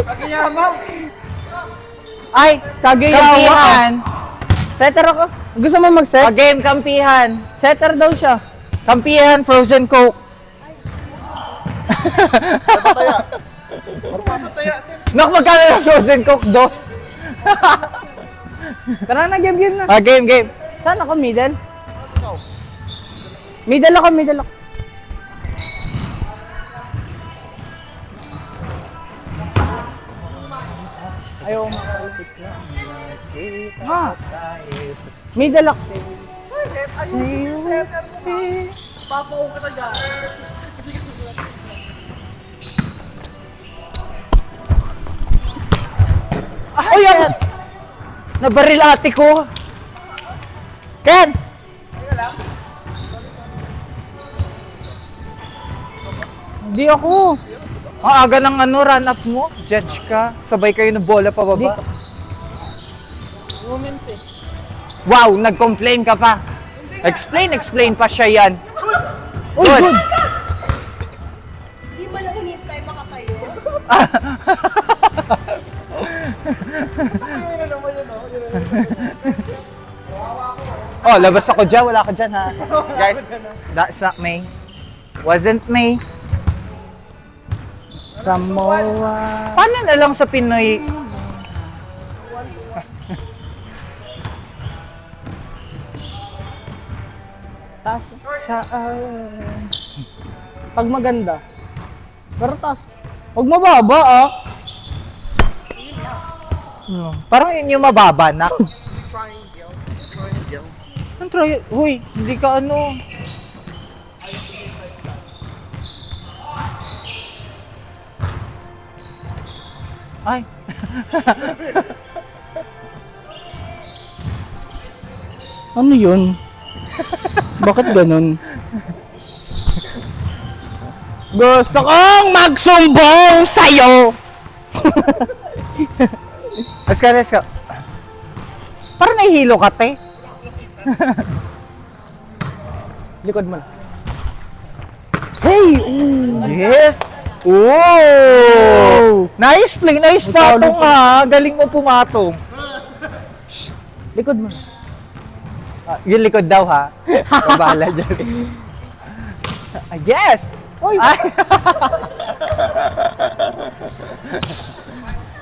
Kagayama. Ay, Kampihan. Setter ako. Gusto mo mag-set? Game, kampihan. Setter daw siya. Kampihan, frozen coke. Papataya. Papataya, sir. Nak, magkano ng frozen coke? Dos. Tara na, game na. Game. Saan ako? Middle? Middle ako. Ayaw makalapit na. Ha? Middle ako. Papaw ka na dyan. Ay, nabaril ate ko. Ken! Hindi ako. Ang aga ng run up mo. Judge ka. Sabay kayo ng bola pababa. Women's eh. Wow, nag-complain ka pa. Explain pa siya yan. Uy, good. Di ba lang hinihintay makatayo? Ayun na naman yun, oh. Oh, labas ako dyan. Wala ka dyan, ha? Guys, that's not me. Wasn't me. Samoa. Paano na lang sa Pinoy? Taas. Pag maganda. Pero taas. Huwag mababa ah. Parang yun yung mababa, nak. Triangle. Ang try... Huy, hindi ka ano... Ay. Ano yun? Bakit ganun? Gusto kong magsumbong sa'yo! Let's go. Parang nahihilo ka, te. Likod mo. Hey! Yes! Oh! Nice play, nice patong ha. Galing mo pumatong. Likod mo. Yung likod daw ha. Pabala dyan. Yes! Oy! Ay!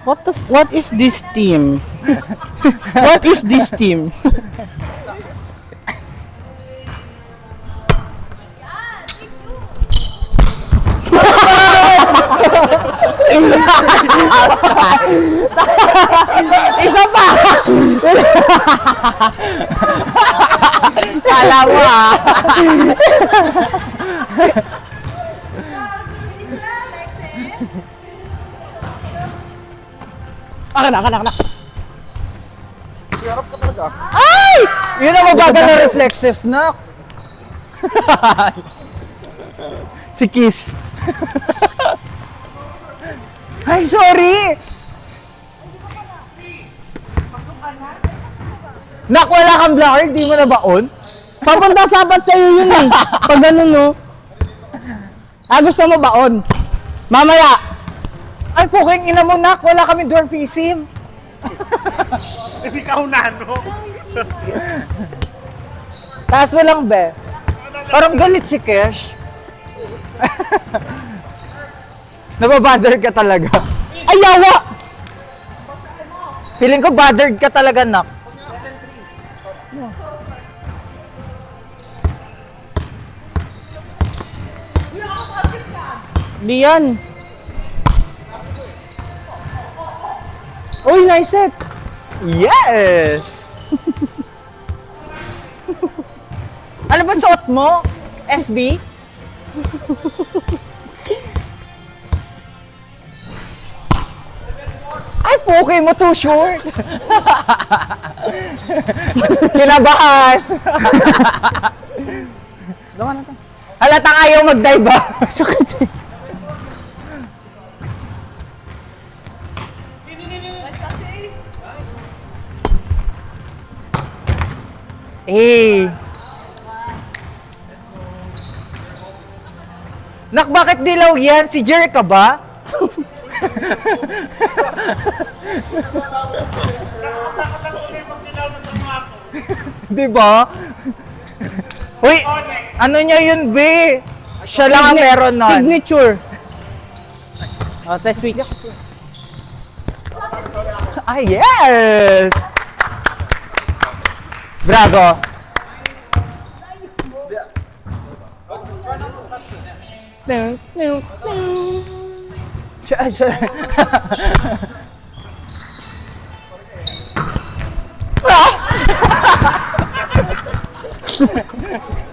What is this team? What is this team? Isa pa! Kala mo ah! Bilis na, Alexis! Akala. Harap ka talaga. Ay! Yun ang mabagal na reflexes, nak. Si Kiss. Ay, sorry! Nak, wala kang blocker, di mo na baon? Papunta sabat sa'yo yun eh. Pag ganun no. Gusto mo baon? Mamaya. Ay, puking ina mo, nak, wala kami dwarfism. Hindi ka unano. Taas mo lang, be. Parang galit si Kesh. Nababother ka talaga. Ay, yawa! Feeling ko bothered ka talaga, nak. Di yan. Uy, nice set. Yes! Ano ba suot mo? SB? Ay, puki mo too short. Kinabahan. Doon ka na to. Halatang ayaw mag-dive ba? Sakit eh. Nak, bakit dilaw yan? Si Jer ka ba? Di ba? Uy, ano niya yun, be? Siya lang ang meron nun. Signature. Oh, test switch. Ah, yes! Bravo! Tung, tung, tung. Siya.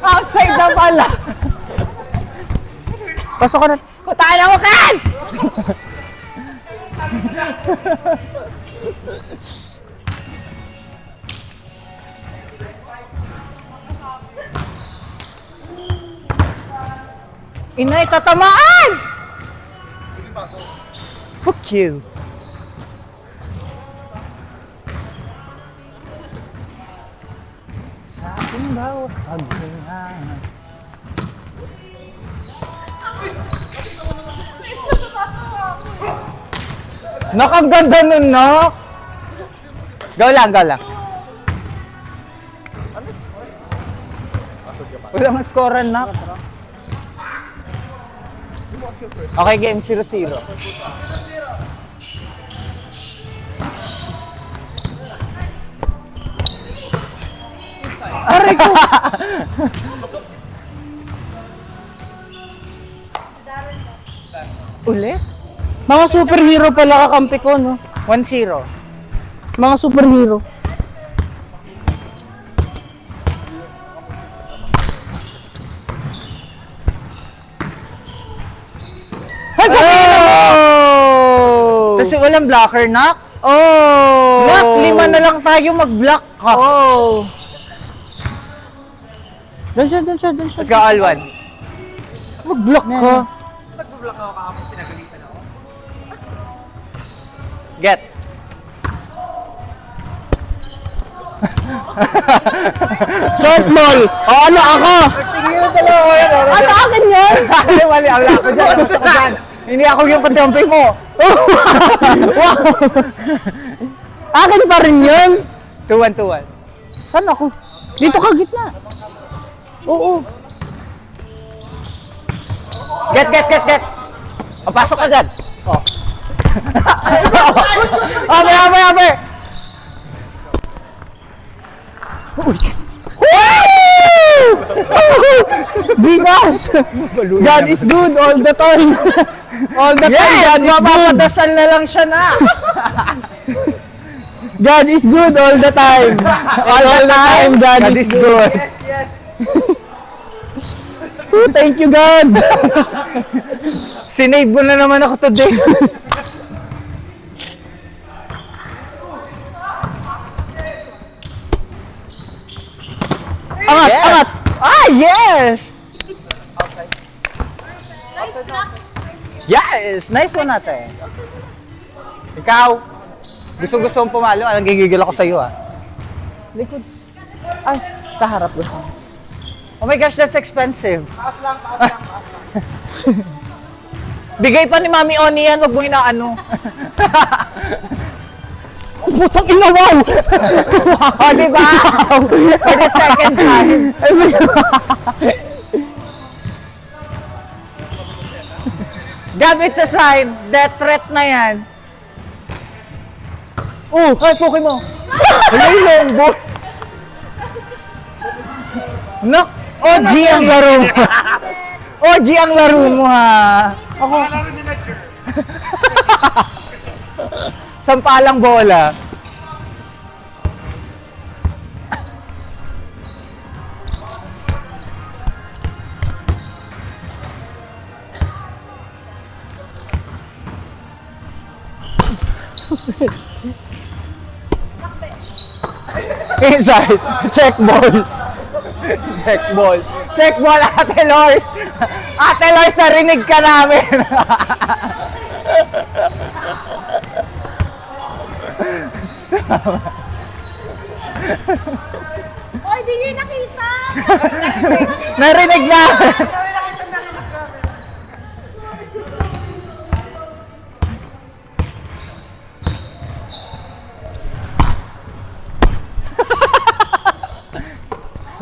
Outside na pala! Pasok ka na. Putahan na mo kan! Inay, tatamaan! Fuck you. Sa aking bawat paghinga. Nakaganda nun, Nak! Go lang. Wala mang scorean, Nak. Okay, game 0-0. Aray ko! Ulit? Mga superhero pala kakampi ko, no? 1-0. Mga superhero. Oh! Kasi walang blocker, Nak. Oh! Nak, 5 na lang tayo mag-block ka. Oh! Doon siya. Let's go, all one. Mag-block ka. Nag-block ako kahapon, pinagalitan ako. Get. Short ball! O ano ako? Tingin dalawa ko yan. Ano akin yan? Mali, wala ako dyan. Gusto ko dyan. Hindi ako yung katampi mo. Wow! Akin pa rin yun. 2-1. Saan ako? Dito ka gitna. Oo. Get. O, pasok ka dyan. O. Abe. Jesus! God is good all the time. All the time, Yes! God is good. Mapapadasal na lang siya na. God is good all the time. All the time, God is good. Yes. Oh, thank you, God. Sinave mo na naman ako today. Angat, Yes. angat. Ah, yes! Nice block. Yes! Nice one natin. Ikaw, gusto mong pumalo, alang gigigil ako sa'yo ah. Likod. Ay, sa harap ko. Oh my gosh, that's expensive. Taas lang. Bigay pa ni Mami Oni yan, wag mo inaano. Putang ina, wow! O, diba? For the second time. Gamit sa sign, death threat na yan. Oh, ay, poke mo. Wala yung longbo. Nak, OG ang laro mo. OG ang laro mo ha. Ako. Wala rin ni Nature. Sampalang bola. Inside. Check ball. Check ball, Ate Lors. Ate Lors, narinig ka namin. Oy, di nyo nakita! Narinig na.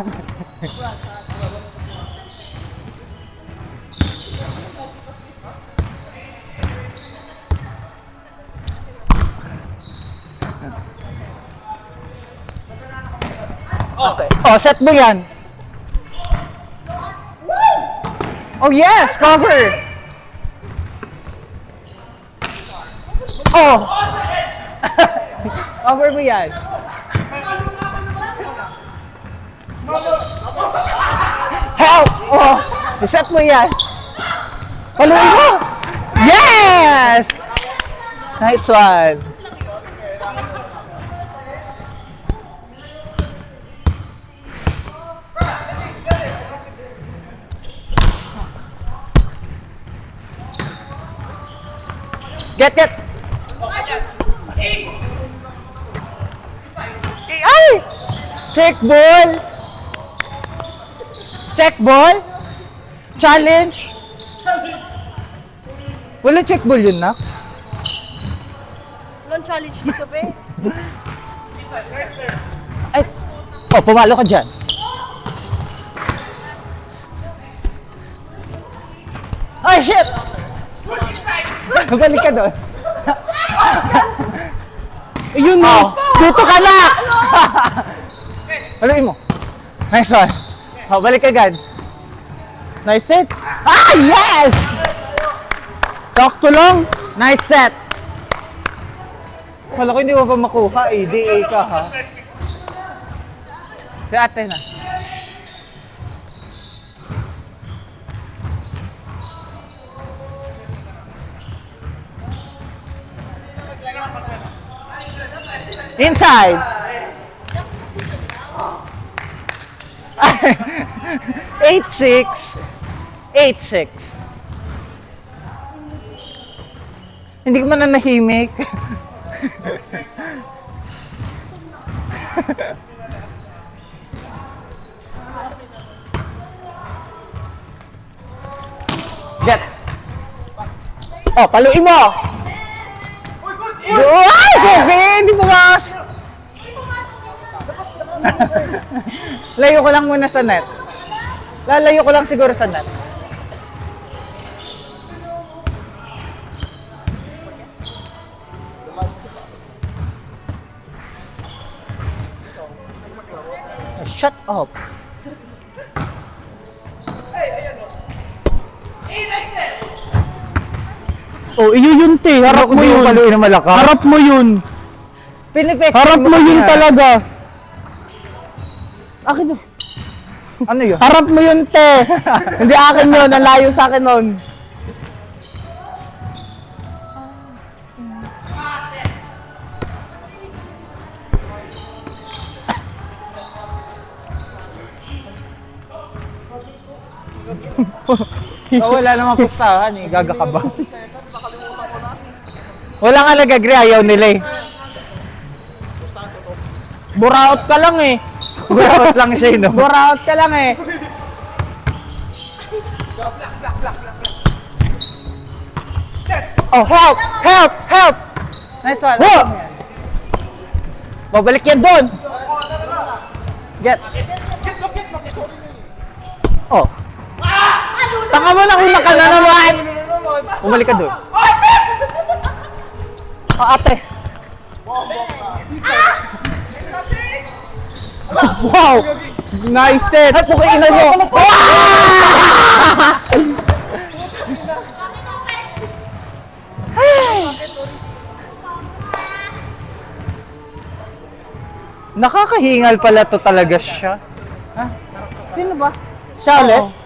Oh, set mo yan. Oh, yes! Cover! Oh! Cover mo yan. Help! Oh! Set mo yan. Paluin mo! Yes! Nice one. Get! Ay! Check ball! Check ball? Challenge? Wala check ball yun na? Walang challenge dito, be. Ay! Oh, pumalo ka dyan. Ay, shit! Balik ka doon. Ayun mo! Tuto ka na! Haluin mo. Nice one. Oh, balik agad. Nice set. Ah, yes! Sakto lang. Nice set. Kala ko hindi mo pa makuha eh. DA ka ha. Si ate na. Inside. 8-6. 8-6. Hindi ko man nanahimik. Get. Oh, paluin mo. Ay, okay, hindi mo gas. Layo ko lang muna sa net. Lalayo ko lang siguro sa net. Shut up. Oh, iyo yun te. Harap mo yun. Paluin na malakas. Harap mo yun. Harap mo yun talaga. Akin yun. Ano yun? Harap mo yun te. Hindi akin yun. Ang layo sa akin nun. Oh, wala namang pustahan eh. Gaga ka ba? Wala nga nag-agree. Ayaw nila eh. Buraot ka lang eh. Buraot lang siya, no? Buraot ka lang eh. Oh, help! Help! Help! Nice one. Whoa! Babalik yan doon. Get. Oh. Tanga mo na, una ka na naman! Umalik ka doon. Oh, ate. Wow! Nice set! Ay, pukain mo! Nakakahingal pala to talaga siya. Ha? Sino ba? Siya ulit?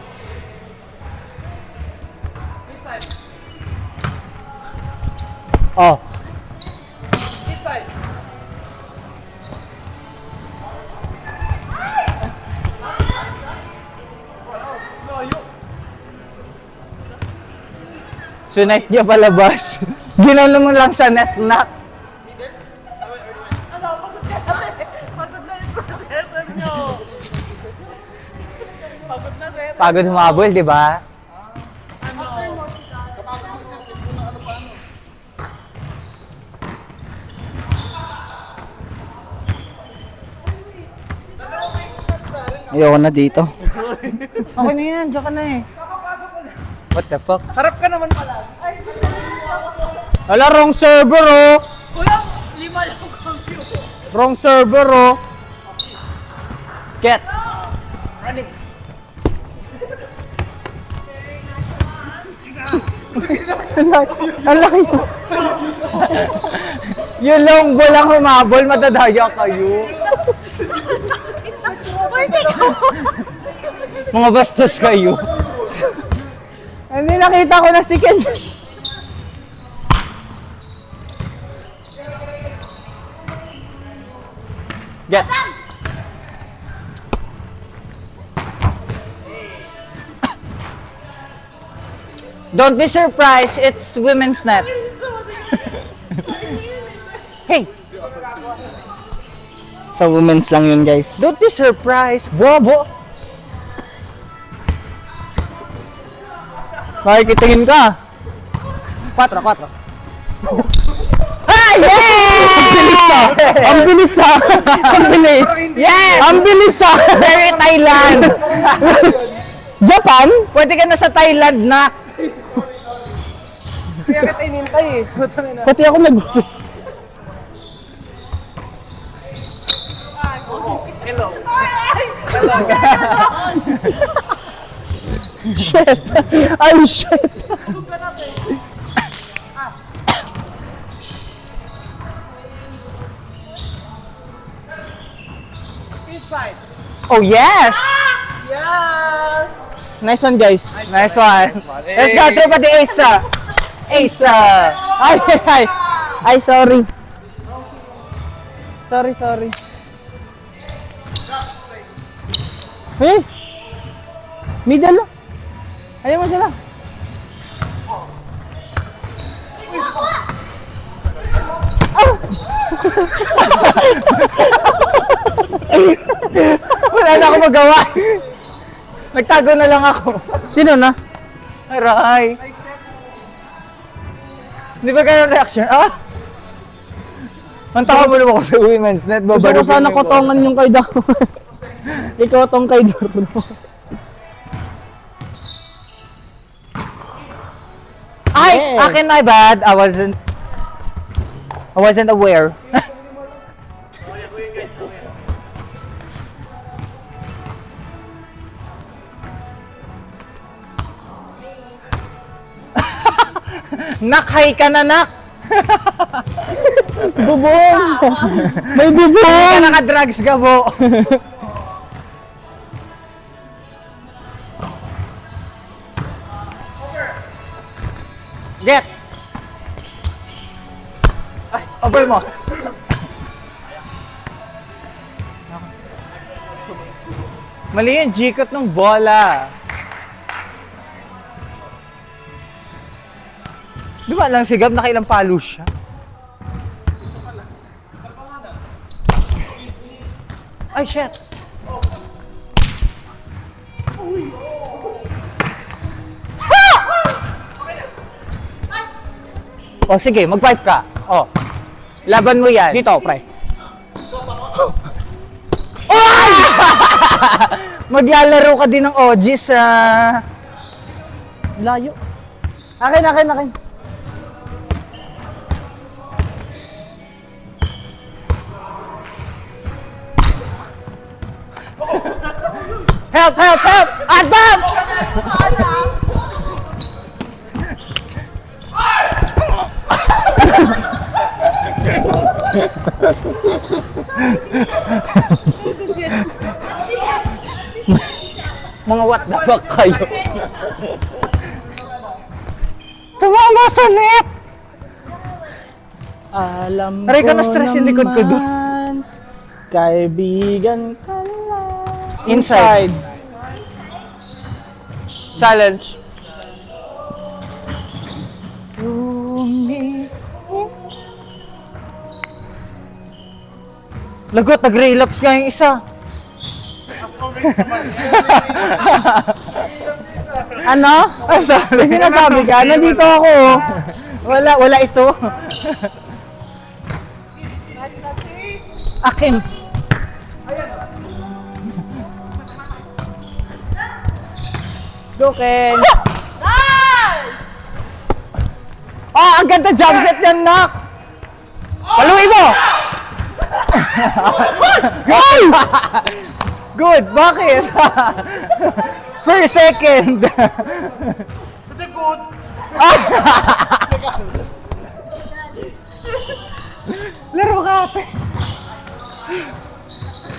Oh. Sunet niya palabas. Ginano mo lang sa net nut. Pagod humabol, di ba? Ayoko na dito. Okay na yan, diyan ka na eh. What the fuck? Harap ka naman pala. Wala, wrong server oh. Kuya, 5 lang kami. Wrong server oh. Get. Ang laki mo. Yung longbo lang humabol, madadaya kayo. Mga bastos kayo. Hindi, nakita ko na si Ken. Get. Don't be surprised, it's women's net. Hey! Sa women's lang yun, guys. Don't be surprised, bobo! Makikitingin ka. 4. Ah, yeah! Ang bilis ah! Ang bilis! Yes! Ang bilis ah! Very Thailand! Japan? Pwede ka na sa Thailand na. Kaya kita inintay eh. Pati ako nagulat. Hello. Shit! Ay, shit! Inside. Oh, yes! Yes! Nice one, guys. Nice one. Let's go through pa the Asa. Asa! Ay, ay, ay, sorry. Sorry. Hey! Middle lang. Ayaw mo sila. Wala na ako magawa. Nagtago na lang ako. Sino na? Aray. Hindi ba ganun reaction? Ah? Mantaka mo naman ako sa women's net. Gusto ko sana kotongan yung kay Daro. Ikaw tong kay Daro. Ay! Yes. Akin my bad. I wasn't aware. Nak, hi ka na, nak! Bubong! May Hindi ka bubong! naka-drugs ka po. Get! Ay, over mo. Mali yung G-cut ng bola. Di ba lang sigab, nakailang palo siya? Ay, shit! O sige, mag-pipe ka. O. Laban mo yan. Dito, pre. Oy! Maglalaro ka din ng OG sa... Layo. Akin. Help! Advance! Mga what the fuck kayo? Tumama sa net! Alam Aray ka, ko na-stress yung likod ko dun. naman, kaibigan ka lang. Inside. Challenge. Lagot, nag-relapse nga yung isa. Ano? May sinasabi ka? Nandito ako. Wala ito. Akin. Duken. Ah, ang ganda jump set yan, Nak! Paluin mo! Goal! Good, bakit? Per second. Hindi good. Laro ka, ate.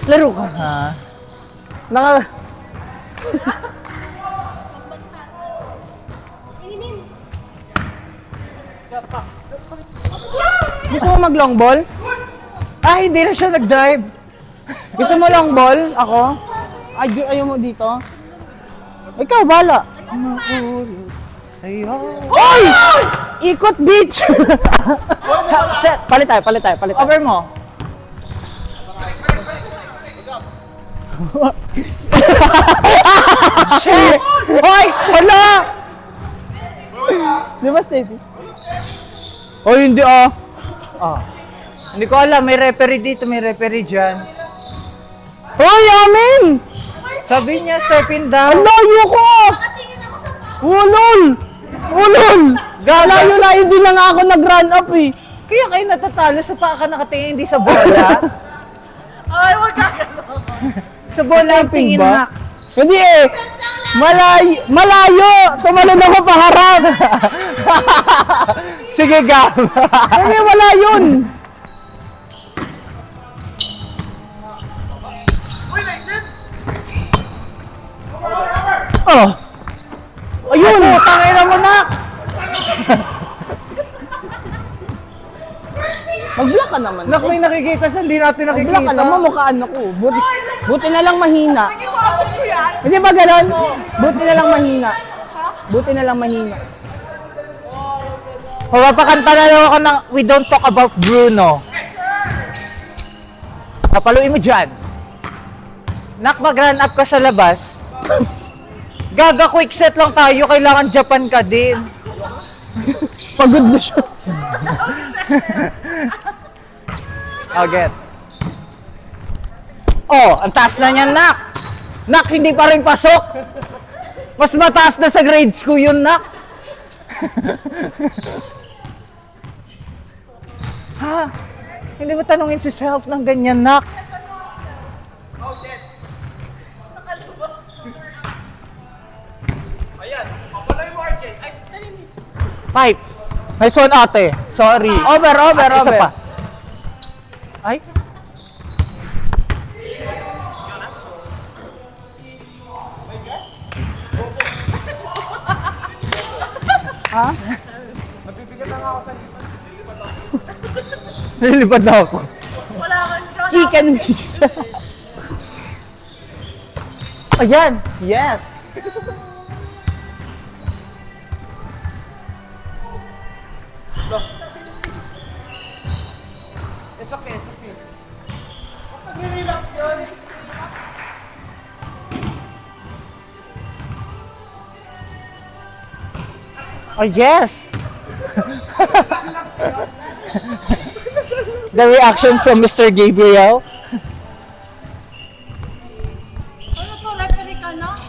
Laro ka, ha? Gusto mo mag long ball? Ah, hindi na siya nag-drive. Gusto mo long ball? Ako? Ay, ayaw mo dito? Ikaw, bala. Oy! Ikot beach! Shit! Palit tayo. Over mo. Shit! Hoy! Hala! Di ba, Stevie? Oh, hindi ah. Ah. Hindi ko alam, may referee dito, may referee dyan. Hoy, amin! Sabi niya, stepin down. Ang layo ko! Ulol! Ulol! Layo-layo din na nga ako nag-run up eh. Kaya kayo natatalo sa paa ka nakatingin, hindi sa bola. Ay, wag ka gano'n. Sa bola yung tingin na. Hindi eh. Malayo! Tumalon ako paharap! Sige, Gab. Hindi, wala yun. Oh! Ayun! Tangay na mo, Nak! Mag-block ka naman. Nak, may nakikita siya, hindi natin nakikita. Mag-block ka naman, mukhaan ako. Buti na lang mahina. Hindi ba gano'n? Buti na lang mahina. Buti na lang mahina. Papakanta na lang ako ng We Don't Talk About Bruno. Papaluin mo dyan. Nak, mag-run up ka sa labas. Gaga, quick set lang tayo. Kailangan Japan ka din. Pagod na siya. Again. Oh, ang taas na niyan, Nak. Nak, hindi pa rin pasok. Mas mataas na sa grades ko yun, Nak. Ha? Hindi mo tanungin si self ng ganyan, Nak. Ayan, papalay mo, RJ. Ay, Pipe. May son ate. Sorry. Over. Isa pa. Ay. Ha? nabibigyan na nga ako sa Nilipad na ako. Wala kang Chicken wings. Ayan. Yes. It's okay. Kapag nirelax yun. Oh, yes. The reaction from Mr. Gabriel. Ano to, referee ka na?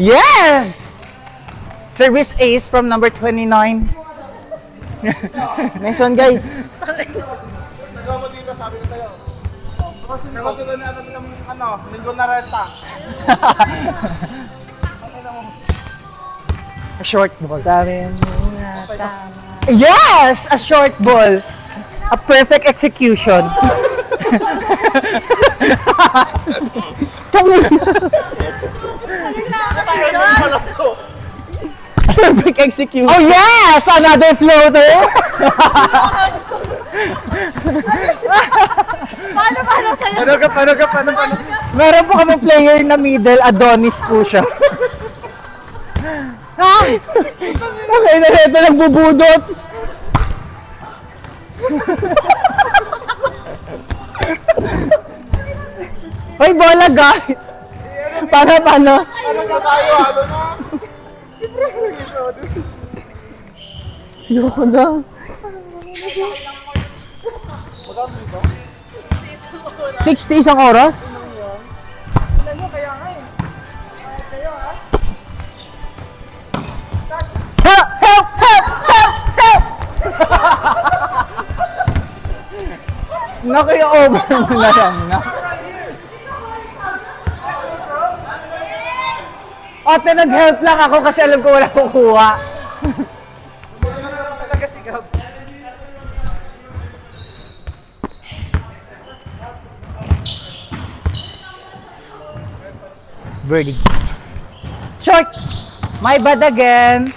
Yes! Service ace from number 29. Nice one, guys. Nagawa mo dito, sabi ko sa'yo. Sagot ko na natin ng linggo na renta. A short ball. Yes! A short ball. A perfect execution. Perfect execution. Oh yes! Another floater! Paano sa'yo? Paano? Meron po kami player na middle, Adonis po siya. Ay! Okay na ito, nagbubudot! Hoy, bola guys! Paano? Ano na tayo? Ano na? Ayoko na. 60 isang oras? Help! Help! Help! Help! Help! Naku, yung over mo na lang na. Ate, nag-help lang ako kasi alam ko wala kukuha. Birdie. Short! My bad again.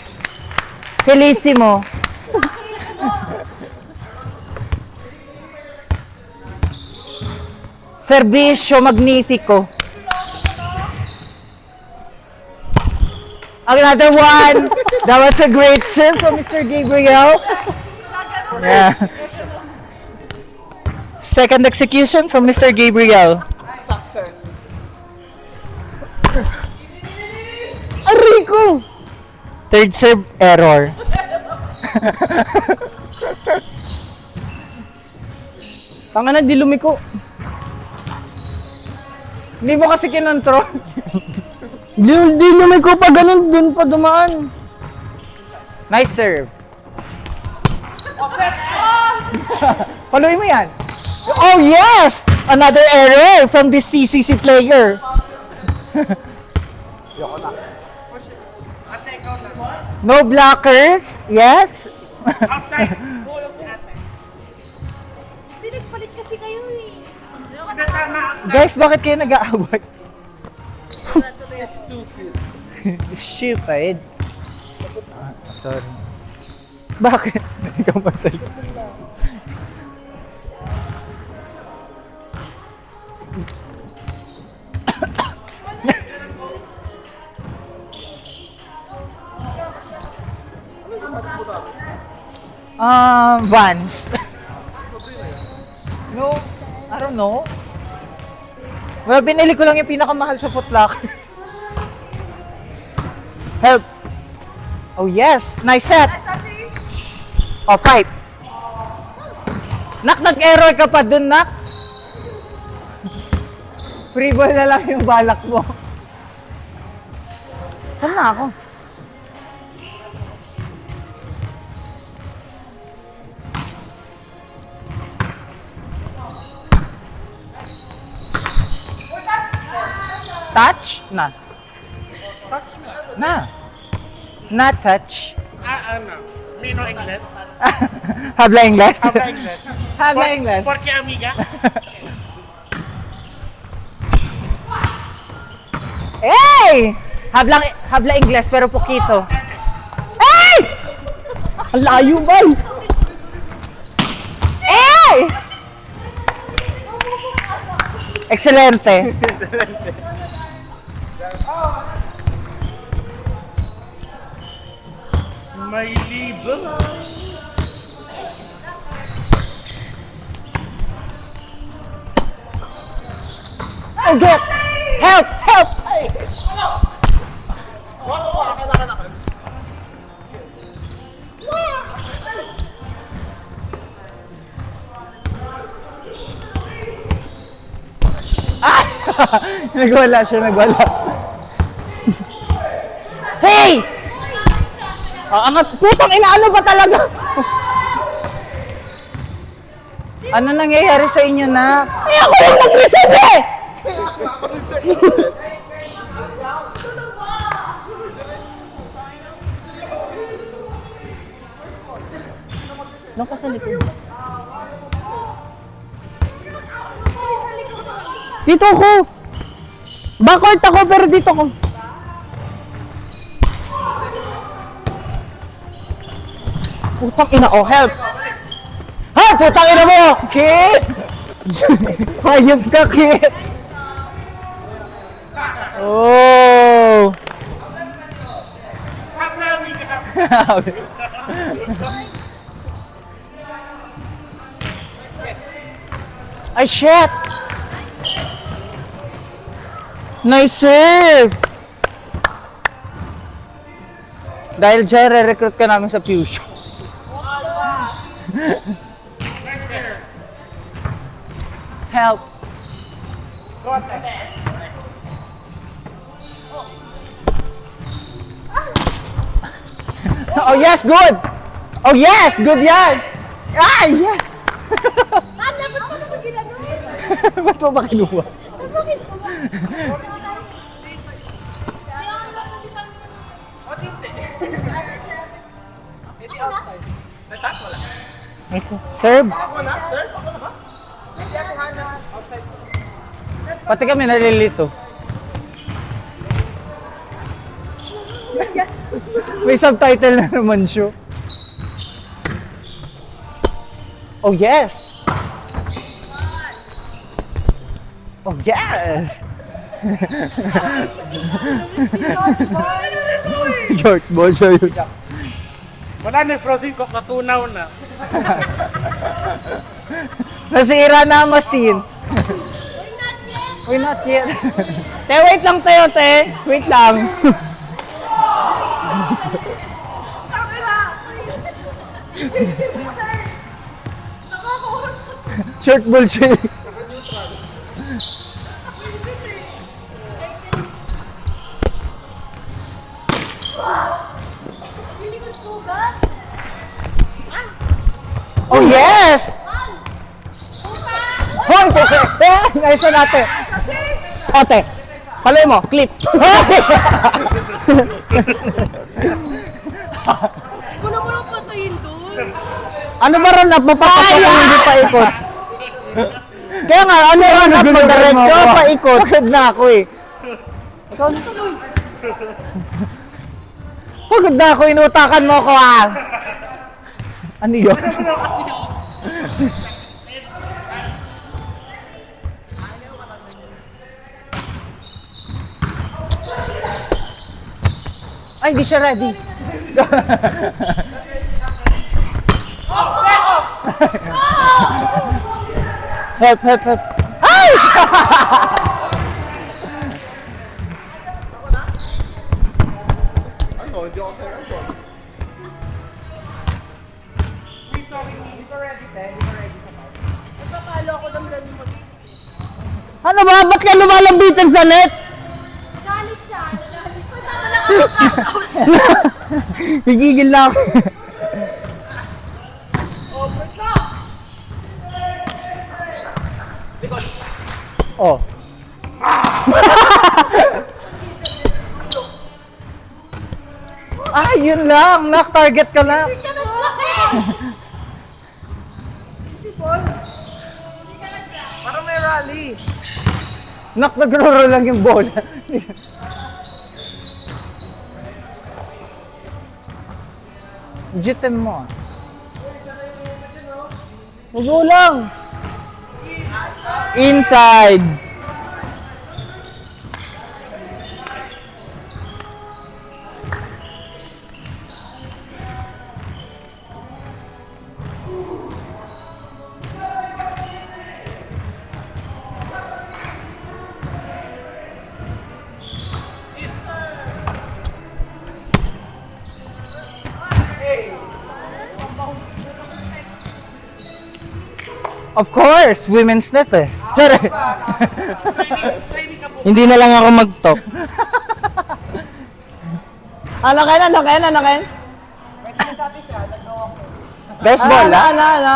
Felissimo. Servicio magnifico. Another one. That was a great serve from Mr. Gabriel. Yeah. Second execution from Mr. Gabriel. Success. Arico! Third serve error. Tanga na, di lumiko. Hindi mo kasi kinontrol. Di lumiko pa ganun, dun pa dumaan. Nice serve. Paluin mo yan. Oh yes! Another error from this CCC player. No blockers. Yes. Sinigpalit kasi kayo eh. Guys, bakit kayo nag-aaway? Stupid. Stupid. Sorry. Bakit? Ikaw masaya. Vans. No, I don't know. Well, binili ko lang yung pinakamahal sa Foot Locker. Help. Oh yes, nice set. Oh, five. Nak, nag-error ka pa dun, Nak. Free ball na lang yung balak mo. Saan na ako? Touch? Na. Na. Not touch. Ano? Mino Ingles? Habla Ingles? Habla Ingles. Habla Ingles. Porque amiga? Hey! Habla Ingles pero poquito. Hey! Ang layo ba? Hey! Excelente. May libro. Oh, get! Help! Help! Wag ko, kailangan. Ah! Nagwala siya, nagwala. Hey! Angat, putang ina, ano ba talaga? Ano nangyayari sa inyo, na? Ay, ako lang mag-reset eh! Doon ka sa likod. Dito ako! Backward ako pero dito ako. Putang ina, oh help! Ha! Putang ina mo! Kid! Hayop ka, Kid! Oh! Habla amiga. Ay, shit! Nice save! Dahil dyan, re-recruit ka namin sa Fusion. Help! Oh yes, good! Oh yes, good yan! Ay! Yes! Ah, dapat mo naman ginagawa. Ba't mo ba kinuha? Bakit mo ba? Serve! Pati kami nalilito. May subtitle na naman siya. Oh yes! Oh yes! Short ball siya yun. Wala na yung frozen coke, natunaw na. Nasira na ang machine. Uy, not yet. Te, wait lang tayo, te. Wait lang. Short ball siya. Oh yes! Hoy, nice na natin. Ote, kalay mo, clip. Puno-puno pa sa doon. Ano ba ron, napapapasok kung hindi pa ikot? Kaya nga, ano ron, napadaretso, paikot. Pagod na ako eh. Ikaw na tuloy. Pagod na ako, inutakan mo ko ah. Ano yun? Ay, di siya ready. Help, help, help. Ay! Ano, hindi ako second ball. Nagpapalo ako ng brand mo. Ano ba? Ba't ka lumalambitan sa net? Galit siya. Galit. Ba't tama na ako cash out? Higigil na ako. Oh. Ah, yun lang. Nak-target ka na. Parang may rally. Nak, nagro-roll lang yung bola. Jitem mo. Magulang. Inside. Of course, women's net eh. Sorry. Hindi na lang ako mag-talk. Ano Ken? Ano Ken? Ano Ken? Baseball, ah? Ano?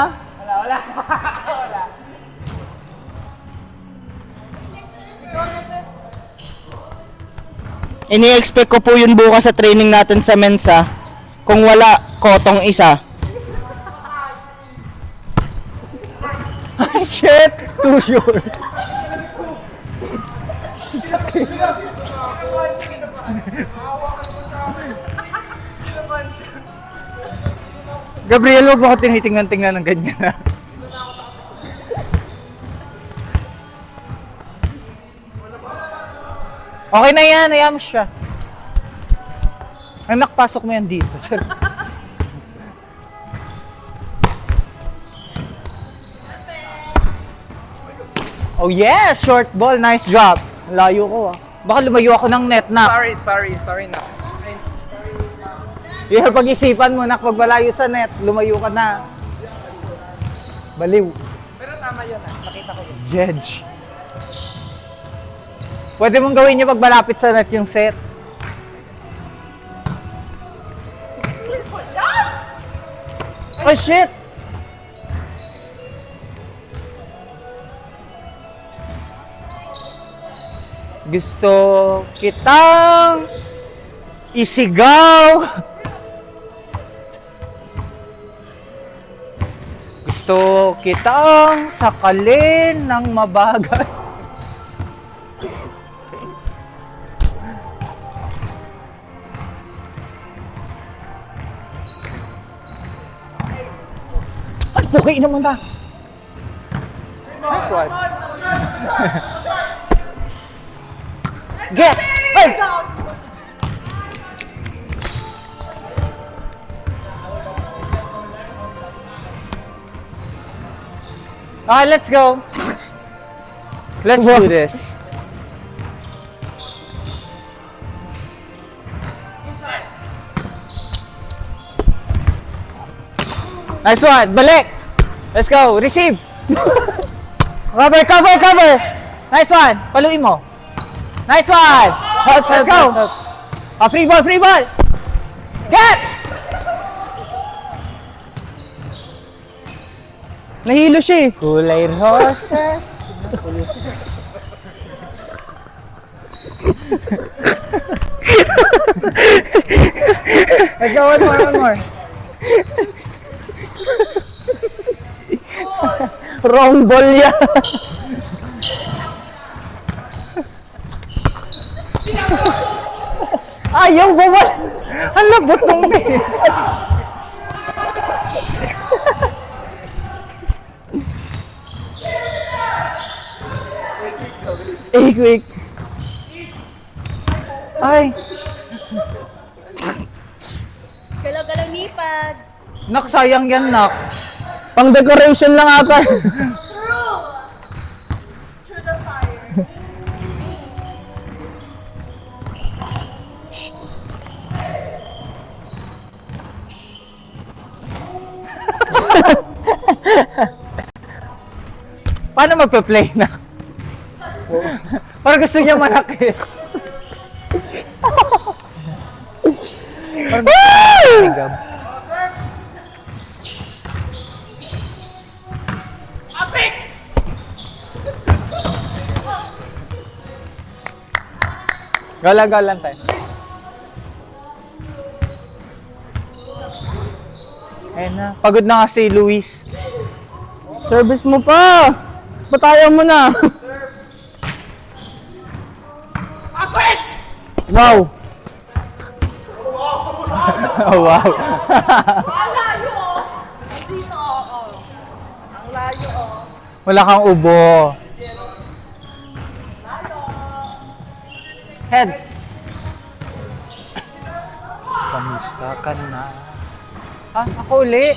Ini-expect ko po yun bukas sa training natin sa Mensa. Kung wala, kotong isa. Ay, shit! Too short. Gabriel, huwag mo ako tinitingnan-tingnan ng ganyan. Okay na yan, ayam siya. Anak, pasok mo yan dito. Oh yes! Short ball, nice drop. Layo ko ah. Baka lumayo ako ng net na. Sorry na. Yung pag-isipan mo na pag malayo sa net, lumayo ka na. Baliw. Pero tama yun ah, nakita ko yun. Jedge. Pwede mong gawin yung pag malapit sa net yung set. Oh shit! Gusto kitang isigaw. Gusto kitang sakalin ng mabagal. Ay, okay naman na. Nice one. Get! Ay! Okay, let's go. Let's do this. Nice one. Balik. Let's go. Receive. Cover, cover, cover. Nice one. Paluin mo. Nice one. Let's go. Free ball, free ball. Get! Nahilo siya eh. Kulay roses. Let's go, one more, one more. Wrong ball yan. Ayaw bawal. Ang labot nung eh. Quick. Ay. Galaw-galaw ni Pads. Nak, sayang yan, nak. Pang decoration lang ata. True! Through the fire. Paano magpa-play na? Parang gusto niya manakit. Parang gusto Galang-galang tayo. Ayun na. Pagod na nga si Luis. Service mo pa. Patayan mo na. Wow. Oh, wow. Ang layo oh! Dito oh. Ang layo oh. Wala kang ubo. Heads. Kamusta ka na? Ha? Ako uli.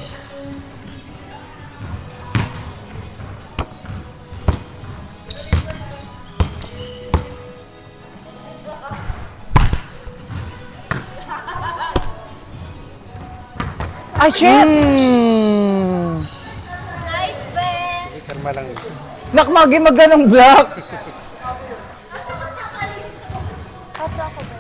Ay, shit! Nice, Ben! Karma lang. Nakmagi magganong block. Kapra ko, Ben.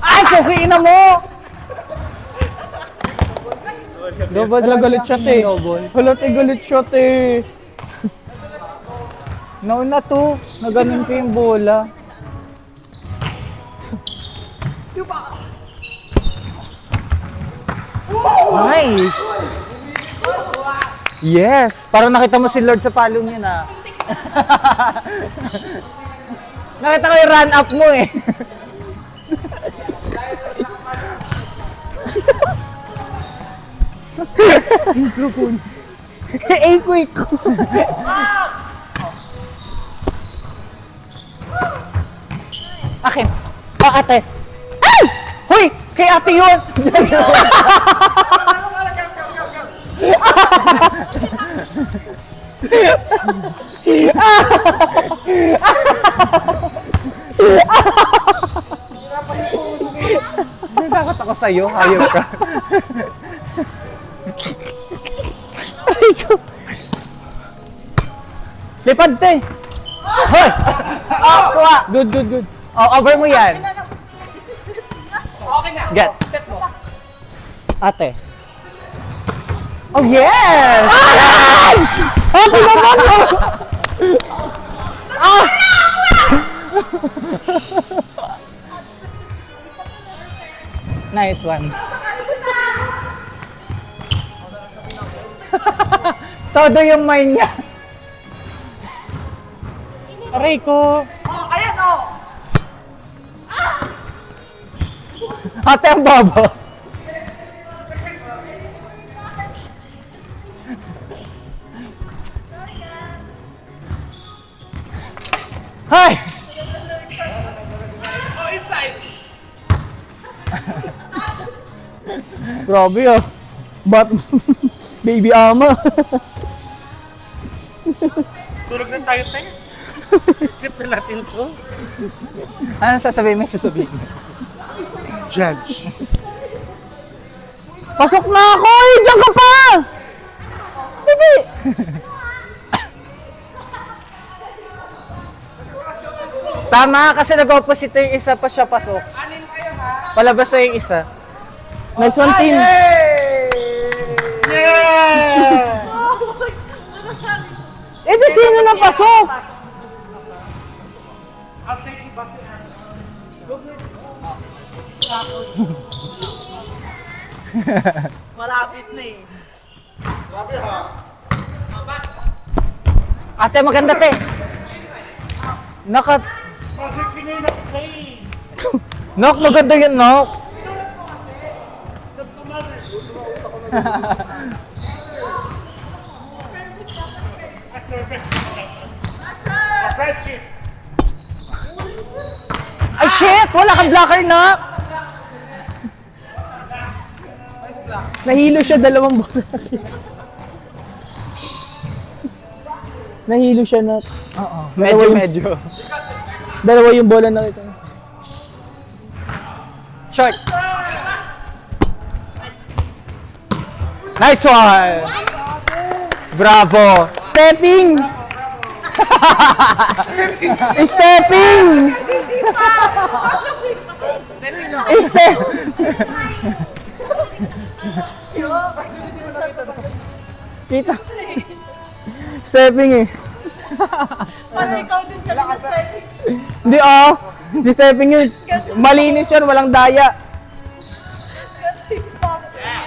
Ay, kukiin na mo! Double na galit shot eh. Halot eh, galit shot eh. Nauna to. Naganon ko yung bola. Nice! Yes! Parang nakita mo si Lord sa palong yun ah. Nakita ko yung run up mo eh. Eh, quick. Akin. Oh, ate. Ay! Hoy! Kay ate yun! Nagkakot ako sa'yo, hayop ka. ko. Lipad, te. Hoy! Oh, kuha. Good, good, good. Oh, over mo yan. Okay na. Get. Set mo. Ate. Oh, yes! Ay! Ate naman oh! Ah! Nice one. Todo yung mind niya. Aray ko. Oh, ayan oh. Ate ang bobo. Hi! Oh, inside. Grabe oh. But, baby ama. Tulog na tayo, tayo. Skip na natin to. Ano sasabihin mo? Sasabihin mo. Judge. Pasok na ako eh! Diyan ka pa! Bibi! Tama, kasi nag-opposite yung isa pa siya pasok. Palabas na yung isa. Nice one, team. Yeah! Eh, di sino na pasok? I'll take you back to Malapit na eh. Grabe ha. Ate, maganda, te. Nakat... Project ngayon na play. Nok, maganda yun, Nok. Friendship. Ay, shit! Wala kang blocker, Nok. Nahilo siya dalawang bola. Nahilo siya na. Oo. Dalawa yung- Medyo. Dalawa yung bola na kita. Short. Nice one! Bravo! Stepping! Stepping! Step! Kita. Stepping eh. Para ikaw din ka na stepping. Hindi Hindi stepping yun. Malinis yun, walang daya.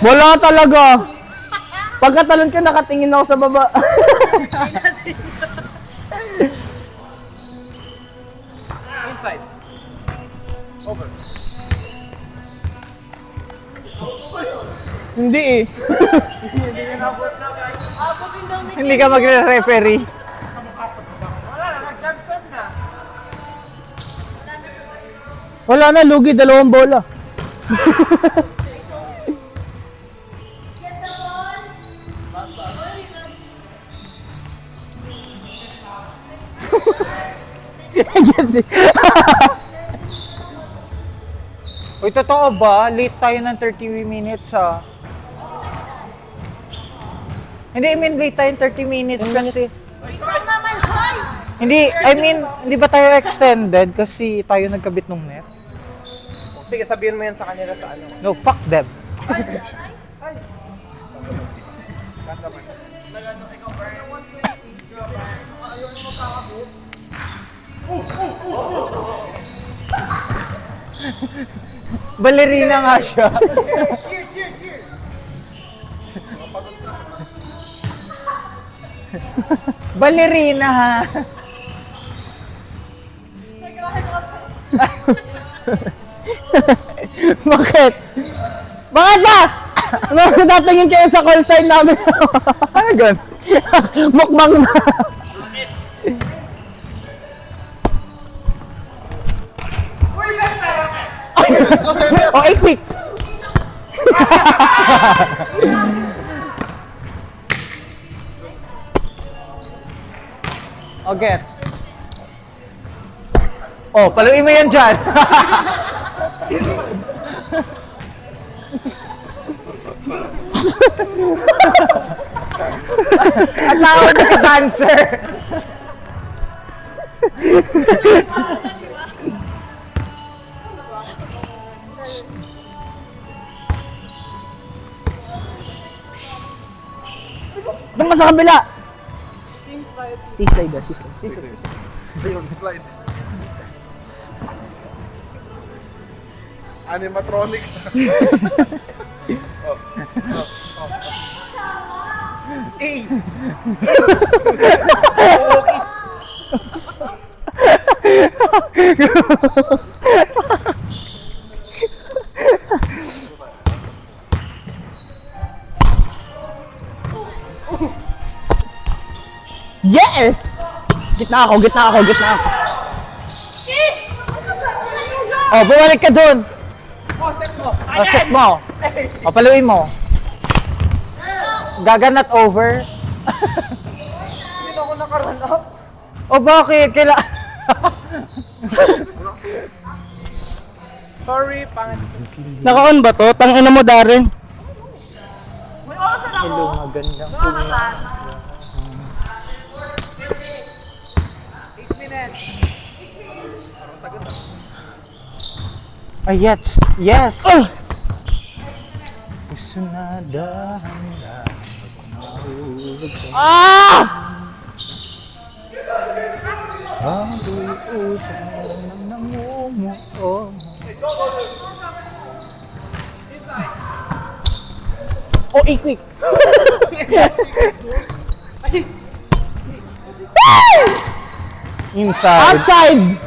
Wala talaga. Pagkatalon ka, nakatingin ako sa baba. Inside. Over. Hindi eh. Abutin daw ni Hindi ka magre-referee. Wala na, nag-jump na. Wala na, lugi, dalawang bola. Yan si... Uy, totoo ba? Late tayo ng 30 minutes, ha? Hindi, I mean, late tayo ng 30 minutes kasi... Ikaw naman, hoy! Hindi, I mean, hindi ba tayo extended kasi tayo nagkabit ng net? Sige, sabihin mo yan sa kanila sa ano. No, fuck them. Balerina nga siya. Balerina ha. Bakit? Bakit ba? Ano, tatingin kayo sa call sign namin. Ano gan? Mukbang na. Oh, 8 week. Okay. Oh, paluin mo yan dyan. At tawag ka dancer. Doon ka sa kabila. Seaslide ah, seaslide. Ayun, slide. Animatronic. Eh! Focus! Yes! Gitna ako. Oh, bumalik ka dun. Oh, set mo. Oh, paluin mo. Gaganat over. Hindi na ako nakarun up. Oh, bakit? Sorry, pangit. Naka-on ba to? Tangina mo, Darren. May oras na ako. Hello, magandang May oras na. 8 minutes. Ay, yes. Ah! Puso na dahan. Ah! Ako'y usap ng namumuo. Oh, quick. Inside. Outside!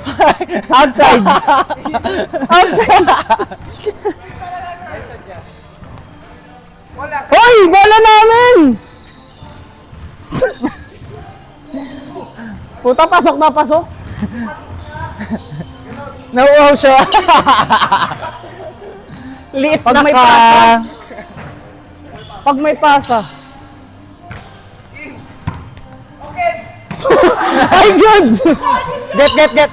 Outside! Outside! Hoy! Bola namin! Puta, pasok na pasok. Nauuhaw siya. Liit Pag na may ka. pasa. Pag may pasa. Ay, good! Get.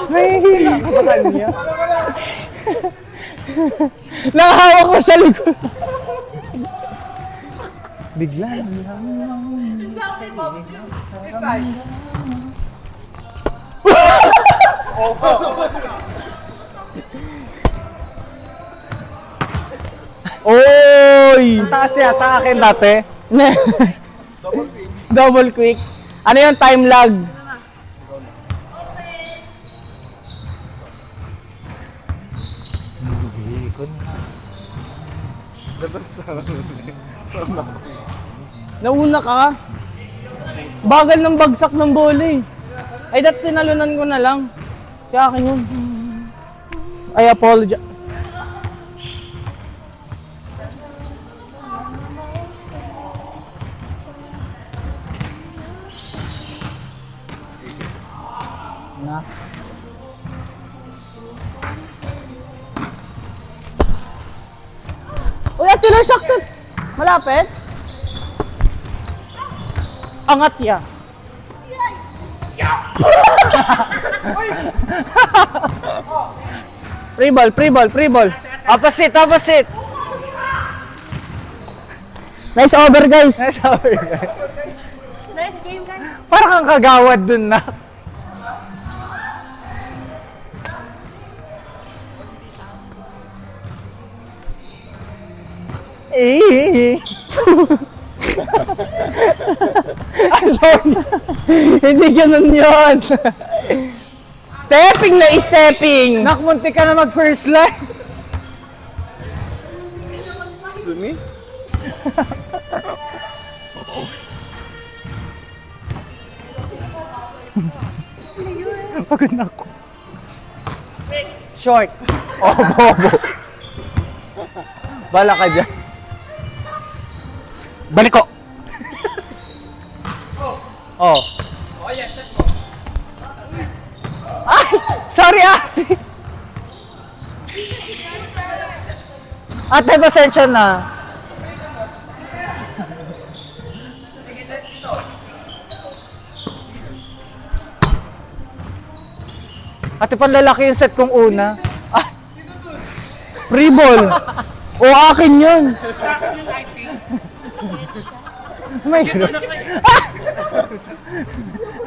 Nahihina ka sa kanya. Nakahawak ko sa likod. Bigla lang. Oy! Ang taas yata akin dati. Double quick. Ano yung time lag? Dapat sa Nauna ka? Bagal ng bagsak ng bola eh. Ay, dat tinalunan ko na lang. Kaya akin yun. I apologize. Na. Uy, at tinasaktot! Malapit? Angat ya. Free ball. Opposite. Nice over, guys. Nice over, guys. Nice game, guys. Parang kang kagawad dun na. Sorry. Hindi ganun yun. Stepping. Nakmunti ka na mag first line. Sumi? Pagod na ako. Short. Oh, bobo. Bala ka dyan. Balik ko. Oh. Ay! Sorry, ate! Ate, pasensya na. Ate, panlalaki yung set kong una. Free ball. O akin yun. May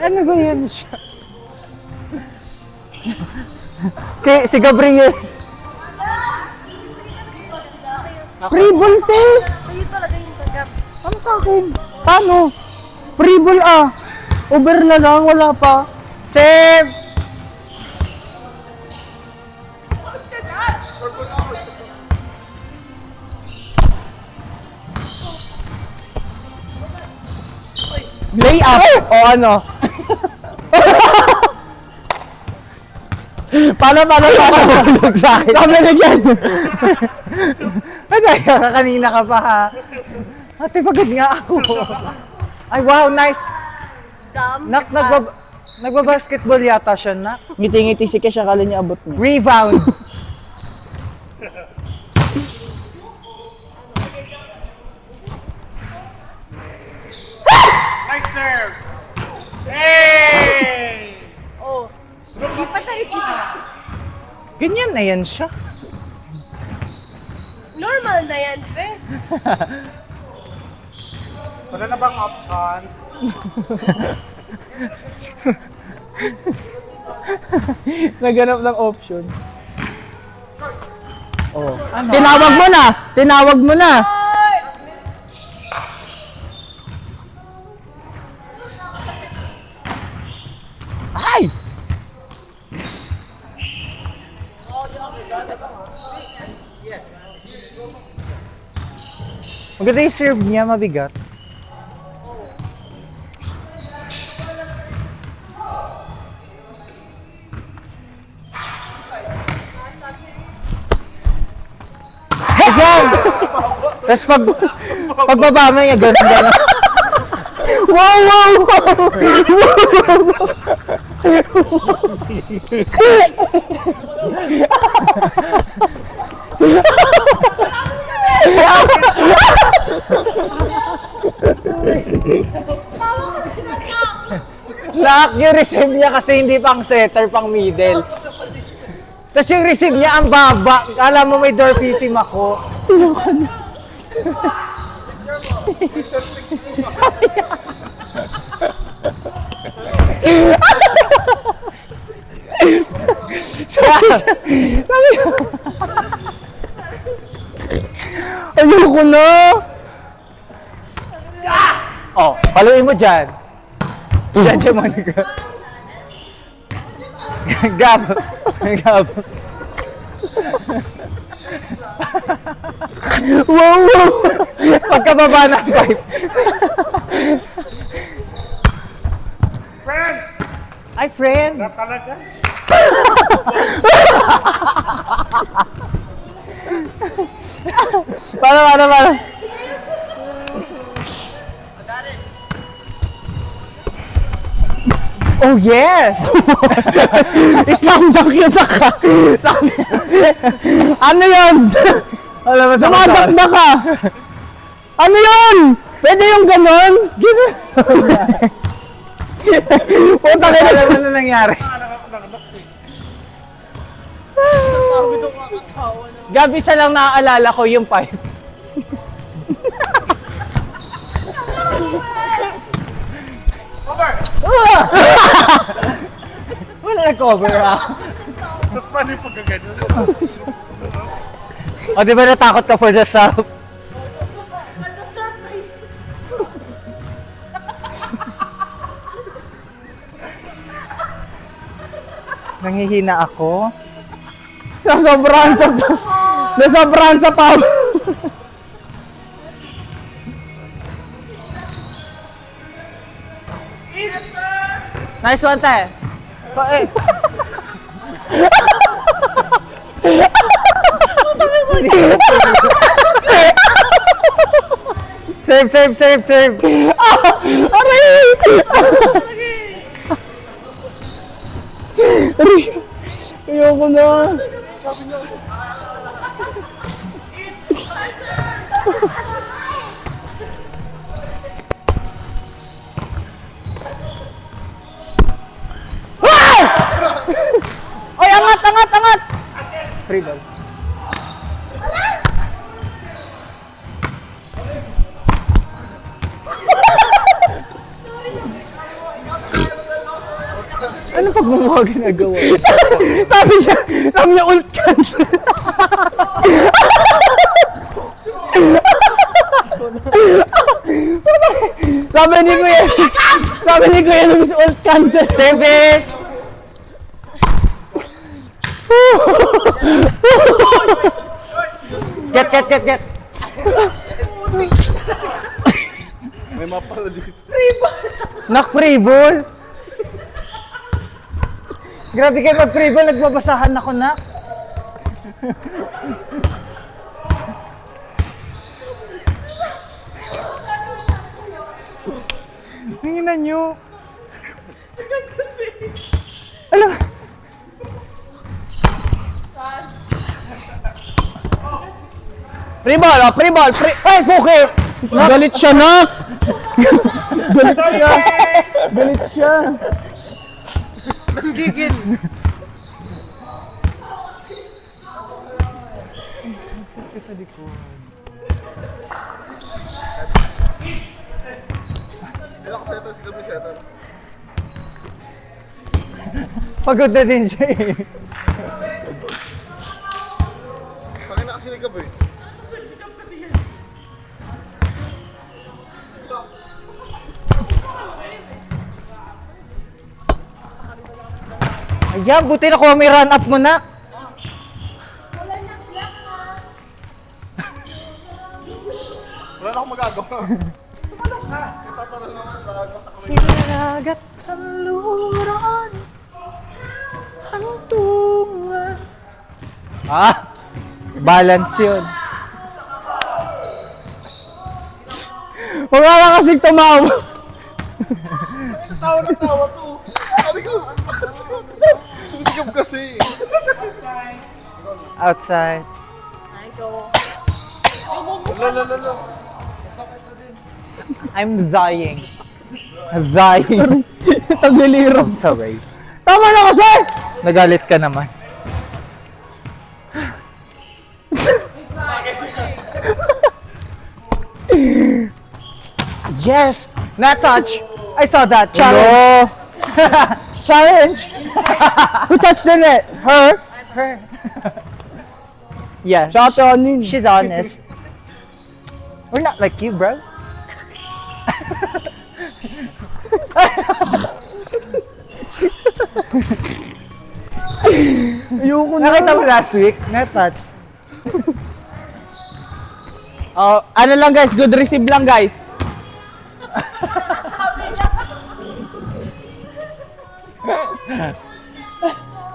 ano ba yan siya? Si Gabriel. Free ball, te. Sa'yo talaga yung tagap. Ano sa akin? Paano? Free ball Over na lang, wala pa. Save! Lay up. O ano? paano? Sa akin. Kami na yan. Kanina ka pa ha. Ate, pagod nga ako. Ay, wow, nice. Nagbabasketball yata siya, nak. Ngiti-ngiti si Kesh, akala niya abot niya. Rebound. Nice serve! Hey! Oh. Di pa tayo dito. Ganyan na yan siya. Normal na yan, pe. Wala na bang option? Naghanap ng option. Oh. Ano? Tinawag mo na! Ay! Maganda yung serve niya, mabigat. Ayan! Tapos pagbaba mo niya, gano'n. Wow! Lahat yung receive niya kasi hindi pang setter, pang middle. Tapos yung receive niya ang baba. Kala mo may dwarfism ako. Ayoko na! Oh, paluin mo dyan. Diyan mo. Gab. Wow! Pagkababa ng pipe. Friend! Ay, friend. Wala talaga? Para. Oh, yes! Slam dunk yun ka. Ano yun? Alam mo, Sumadakda ka. Ano yun? Pwede yung ganon? Punta ka alam mo na nangyari. Gabi sa lang naaalala ko yung pipe. Wala na cover Ba't paano yung pagkagano? O, di ba natakot ka for the stop? Nanghihina ako. Nasobrahan sa pub. Nice one, te. Save. Ayoko na. angat! Free ball. Ano pag mga ginagawa? sabi niya ult cancel. sabi ni Kuya Luis ult cancel. Service! Get! May mapala dito. Nak free ball! Grabe kayo pag free ball, nagbabasahan ako, nak. Tingnan nyo. Alam. Free ball. Ay, Puki! Galit siya, Nak! Galit siya. Gigil. Sila ko setter, si Gabi setter. Pagod na din siya eh. Tangin na kasi ni Gabi. Ayan, buti na kuha may run up mo, nak. Wala na akong magagawa. Itatara naman, malaga sa kamay. Ilaragat ang luran ang tungan. Balance yun. Wala na kasing tumawa. Tawa ng tawa to. Sabi ko. Hindi ka kasi. Outside. Ay, go. Lalo. I'm dying. Dying. Tagliliro. I'm sorry. Tama na kasi! Nagalit ka naman. Yes! Not touch! I saw that! Challenge! Challenge! Who touched the net? Her? Her. Yeah. Shot on yun. She's honest. We're not like you, bro. Ayoko na. Nakita mo last week? Not touch. Oh, ano lang guys, good receive lang guys.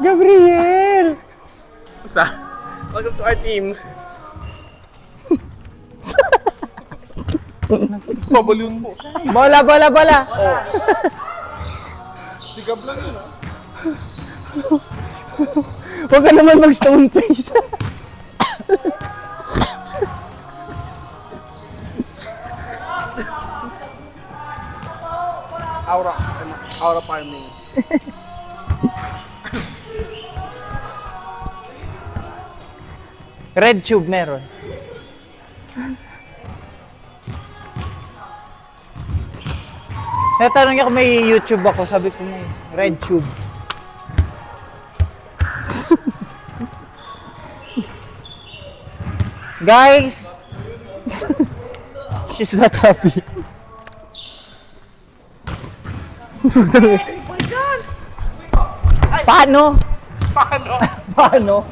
Gabriel! Basta. Welcome to our team. Babaliw mo. Bola! Si Gab lang yun, ah. Huwag ka naman mag-stone face. Aura farming. Red tube meron. Natanong niya kung may YouTube ako, sabi ko may red tube. Guys! She's not happy. Paano? Paano?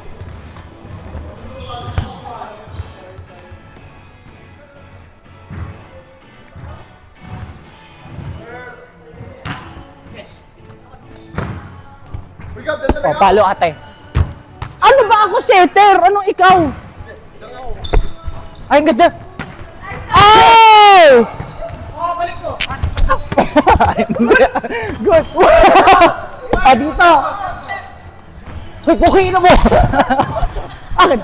Uy, Gab, dito Oh, na palo ate. Ano ba ako setter? Anong ikaw? Ay, ang ganda! Ay! Good! Dito! Hoy, pukin mo! Akin!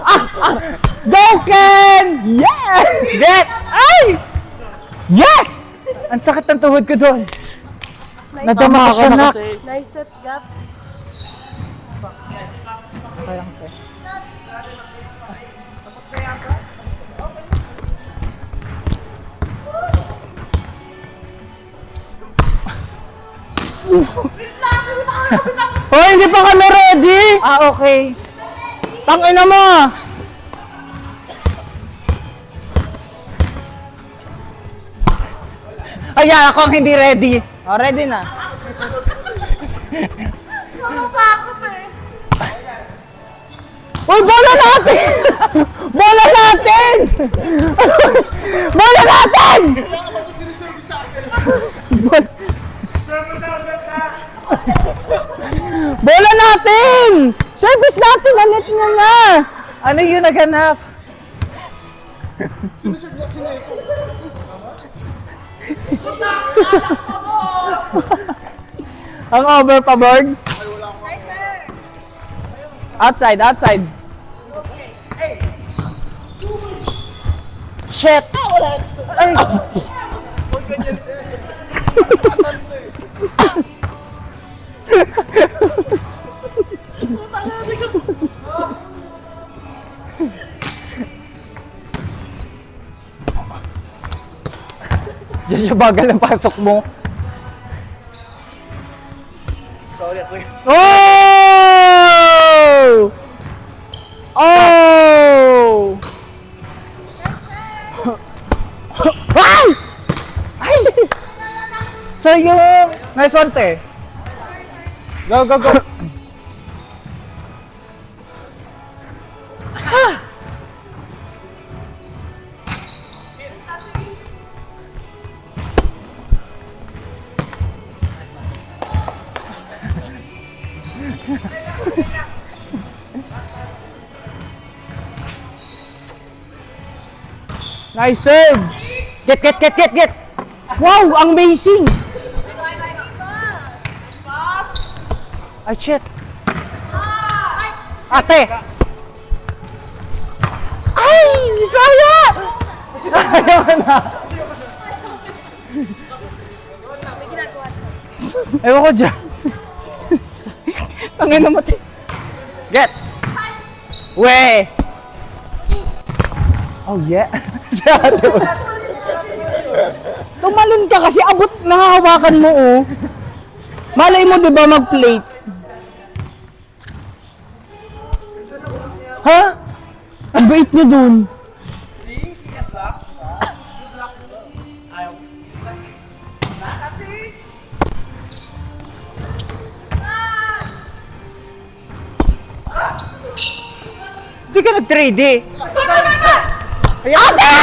Go, Ken! Yes! Get! Ay! Yes! Ang sakit ng tuhod ko doon. Nadama ko siya, nak. Nice set, Gab. Hoy, hindi pa kami ready! Ah, okay. Tangina mo! Ayan, ako ang hindi ready. Oh, ready na. Natatakot eh. Uy, bola natin! Bola natin! Bola natin! Kaya ka ba ito siniserve sa akin? Bola natin! Service natin, alit na na! Ano yun naganap? Siniserve niya sineko. Ang overboards. Hi, sir. Outside, outside. Shit! Ay! Diyan siya bagal ang pasok mo. Sorry ako. Oh! Oh! Ay! Ay! So yung... Nice one, te. Go, go, go. Nice serve! Get! Wow, amazing! Ay, shit. Ate! Ay! Saya! Ayaw na. May ginagawa siya. Ewan ko dyan. Tangin na mati. Get! We! Oh, yeah. Si ate mo. Tumalon ka kasi abot nahahawakan mo oh. Malay mo 'di ba mag-plate? Ha? Ang bait niyo dun. Hindi ka nag-3D. Ate!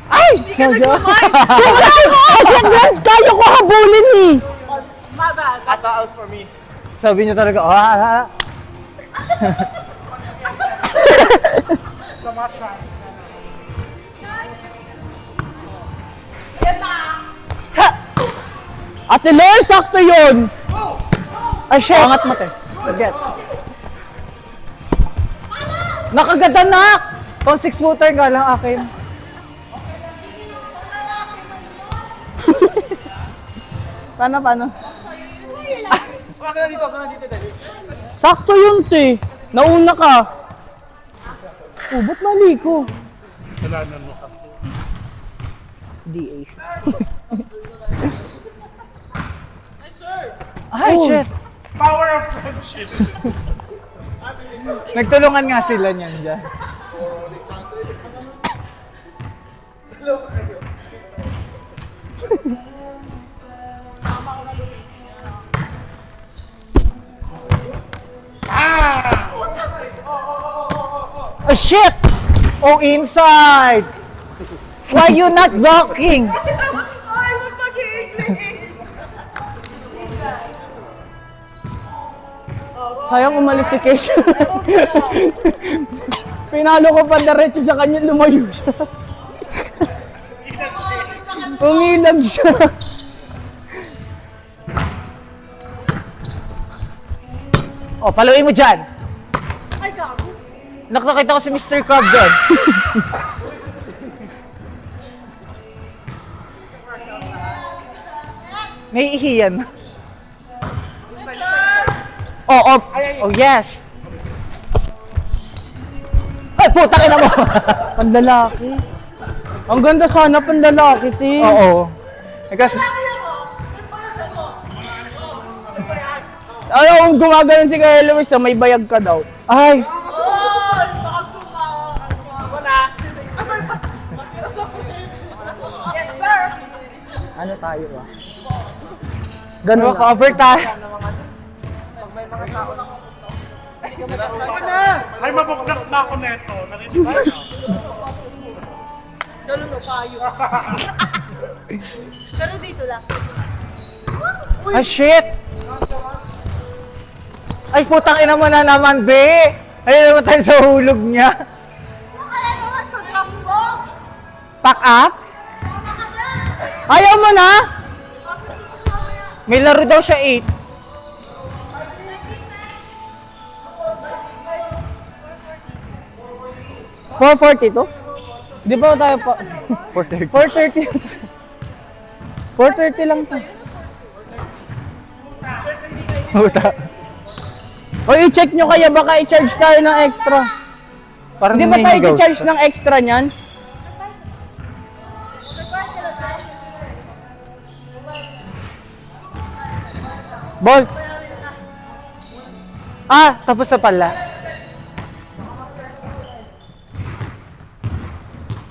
Ay! Saga. Kasi kaya ko habulin eh. Mabag. Ata out for me. Sabi niya talaga, Yan na. Ate Lor, sakto yun. ay, shit. Angat mo te. Get. Nakagadannak! Pang 6-footer nga lang akin. Paano? Ako na dito, dali. Sakto yun te. Nauna ka. Oh, ba't mali ko? Wala na mo ka. DA. Ay, Oh. shit. Power of friendship. Nagtulungan nga sila niyan dyan. Oh, shit! Oh, inside! Why you not blocking? Ay, huwag mag-i-English. Sayang umalis si Keisha. Pinalo ko pa diretso sa kanya, lumayo siya. Umilag siya. Oh, paluin mo dyan. Ay, gago. Nakita ko si Mr. Crab dyan. Naiihiyan. Oh, yes. Ay, putang ina mo. Pandalaki. Ang ganda sana pandalaki, te. Oo. Kasi, Ayaw, kung gumagano'n si Kuya Luis, may bayag ka daw. Ay! Oy! Baka suma! Ako na! Yes, sir! Ano tayo ba? Ganun cover tayo. Ay, mabugnak na ako neto. Narinig ba? Ganun o, payo. Pero dito lang. Ah, shit! Ay, putang ina mo na naman, be! Ayun naman tayo sa hulog niya. Wala naman sa drum mo! Pack up? Tama ka na! Ayaw mo na? May laro daw siya 8. $4.42? Di ba tayo pa? 4:30. 4.30 lang to. Puta. O i-check nyo kaya baka i-charge tayo ng extra. Parang Di ba tayo naninigaw i-charge siya. ng extra niyan? Ball! Ah, tapos na pala.